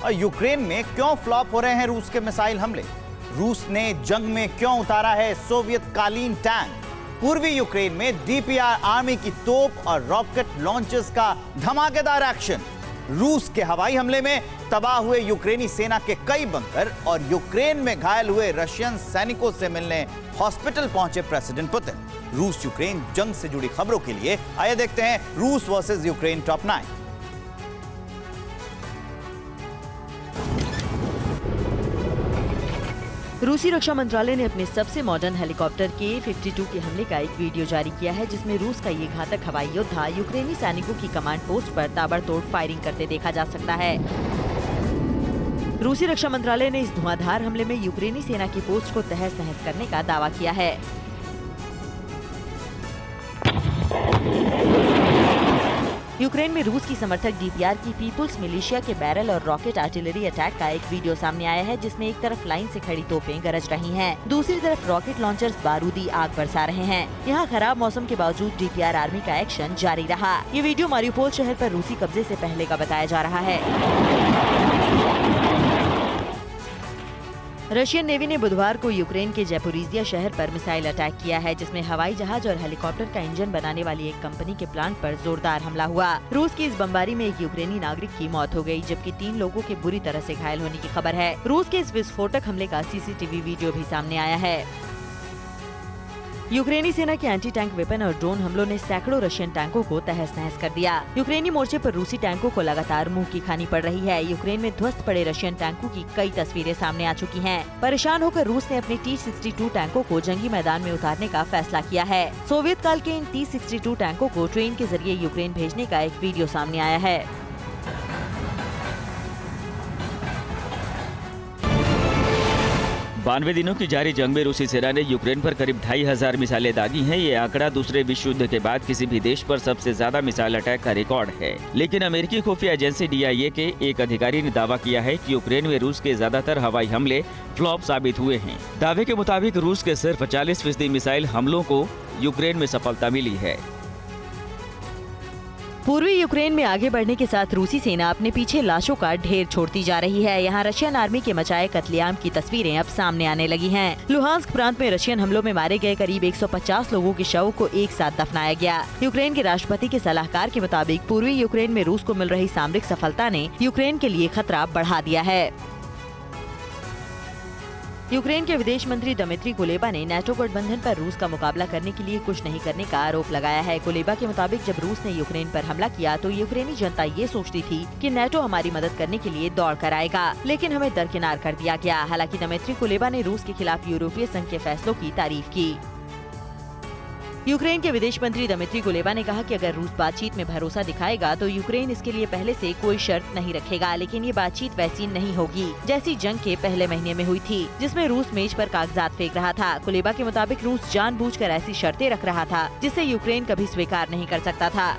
और यूक्रेन में क्यों फ्लॉप हो रहे हैं रूस के मिसाइल हमले? रूस ने जंग में क्यों उतारा है सोवियत कालीन टैंक? पूर्वी यूक्रेन में डीपीआर आर्मी की तोप और रॉकेट लॉन्चर्स का धमाकेदार एक्शन। रूस के हवाई हमले में तबाह हुए यूक्रेनी सेना के कई बंकर और यूक्रेन में घायल हुए रशियन सैनिकों से मिलने हॉस्पिटल पहुंचे प्रेसिडेंट पुतिन। रूस यूक्रेन जंग से जुड़ी खबरों के लिए आइए देखते हैं रूस वर्सेस यूक्रेन टॉप 9। रूसी रक्षा मंत्रालय ने अपने सबसे मॉडर्न हेलीकॉप्टर K-52 के हमले का एक वीडियो जारी किया है, जिसमें रूस का ये घातक हवाई योद्धा यूक्रेनी सैनिकों की कमांड पोस्ट पर ताबड़तोड़ फायरिंग करते देखा जा सकता है। रूसी रक्षा मंत्रालय ने इस धुआंधार हमले में यूक्रेनी सेना की पोस्ट को तहस नहस करने का दावा किया है। यूक्रेन में रूस की समर्थक डीपीआर की पीपुल्स मिलिशिया के बैरल और रॉकेट आर्टिलरी अटैक का एक वीडियो सामने आया है, जिसमें एक तरफ लाइन से खड़ी तोपें गरज रही हैं, दूसरी तरफ रॉकेट लॉन्चर्स बारूदी आग बरसा रहे हैं। यहाँ खराब मौसम के बावजूद डीपीआर आर्मी का एक्शन जारी रहा। ये वीडियो मारियुपोल शहर पर रूसी कब्जे से पहले का बताया जा रहा है। रशियन नेवी ने बुधवार को यूक्रेन के जैपोरिजिया शहर पर मिसाइल अटैक किया है, जिसमें हवाई जहाज और हेलीकॉप्टर का इंजन बनाने वाली एक कंपनी के प्लांट पर जोरदार हमला हुआ। रूस की इस बमबारी में एक यूक्रेनी नागरिक की मौत हो गई, जबकि 3 लोगों के बुरी तरह से घायल होने की खबर है। रूस के इस विस्फोटक हमले का सीसीटीवी वीडियो भी सामने आया है। यूक्रेनी सेना के एंटी टैंक वेपन और ड्रोन हमलों ने सैकड़ों रशियन टैंकों को तहस नहस कर दिया। यूक्रेनी मोर्चे पर रूसी टैंकों को लगातार मुंह की खानी पड़ रही है। यूक्रेन में ध्वस्त पड़े रशियन टैंकों की कई तस्वीरें सामने आ चुकी हैं। परेशान होकर रूस ने अपने T-62 टैंकों को जंगी मैदान में उतारने का फैसला किया है। सोवियत काल के इन T-62 टैंकों को ट्रेन के जरिए यूक्रेन भेजने का एक वीडियो सामने आया है। 92 दिनों की जारी जंग में रूसी सेना ने यूक्रेन पर करीब 2500 मिसाइलें दागी हैं। ये आंकड़ा दूसरे विश्व युद्ध के बाद किसी भी देश पर सबसे ज्यादा मिसाइल अटैक का रिकॉर्ड है। लेकिन अमेरिकी खुफिया एजेंसी DIA के एक अधिकारी ने दावा किया है कि यूक्रेन में रूस के ज्यादातर हवाई हमले फ्लॉप साबित हुए हैं। दावे के मुताबिक रूस के सिर्फ 40% मिसाइल हमलों को यूक्रेन में सफलता मिली है। पूर्वी यूक्रेन में आगे बढ़ने के साथ रूसी सेना अपने पीछे लाशों का ढेर छोड़ती जा रही है। यहाँ रशियन आर्मी के मचाए कत्लेआम की तस्वीरें अब सामने आने लगी हैं। लुहांस्क प्रांत में रशियन हमलों में मारे गए करीब 150 लोगों के शव को एक साथ दफनाया गया। यूक्रेन के राष्ट्रपति के सलाहकार के मुताबिक पूर्वी यूक्रेन में रूस को मिल रही सामरिक सफलता ने यूक्रेन के लिए खतरा बढ़ा दिया है। यूक्रेन के विदेश मंत्री दमित्री कुलेबा ने नाटो गठबंधन पर रूस का मुकाबला करने के लिए कुछ नहीं करने का आरोप लगाया है। कुलेबा के मुताबिक जब रूस ने यूक्रेन पर हमला किया तो यूक्रेनी जनता ये सोचती थी कि नाटो हमारी मदद करने के लिए दौड़ कर आएगा, लेकिन हमें दरकिनार कर दिया गया। हालांकि दमित्री कुलेबा ने रूस के खिलाफ यूरोपीय संघ के फैसलों की तारीफ की। यूक्रेन के विदेश मंत्री दमित्री कुलेबा ने कहा कि अगर रूस बातचीत में भरोसा दिखाएगा तो यूक्रेन इसके लिए पहले से कोई शर्त नहीं रखेगा, लेकिन ये बातचीत वैसी नहीं होगी जैसी जंग के पहले महीने में हुई थी, जिसमें रूस मेज पर कागजात फेंक रहा था। कुलेबा के मुताबिक रूस जानबूझकर ऐसी शर्तें रख रहा था जिसे यूक्रेन कभी स्वीकार नहीं कर सकता था।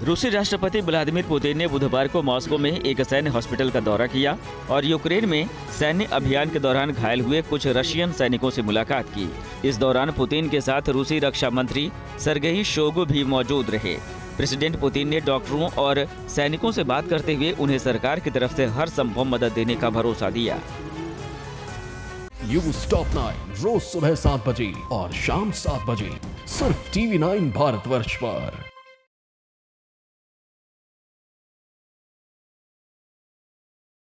रूसी राष्ट्रपति व्लादिमीर पुतिन ने बुधवार को मॉस्को में एक सैन्य हॉस्पिटल का दौरा किया और यूक्रेन में सैन्य अभियान के दौरान घायल हुए कुछ रशियन सैनिकों से मुलाकात की। इस दौरान पुतिन के साथ रूसी रक्षा मंत्री सर्गेई शोइगु भी मौजूद रहे। प्रेसिडेंट पुतिन ने डॉक्टरों और सैनिकों से बात करते हुए उन्हें सरकार की तरफ से हर संभव मदद देने का भरोसा दिया। न्यूज़ टॉप 9 रोज सुबह 7 बजे और शाम 7 बजे सिर्फ TV9 भारतवर्ष पर।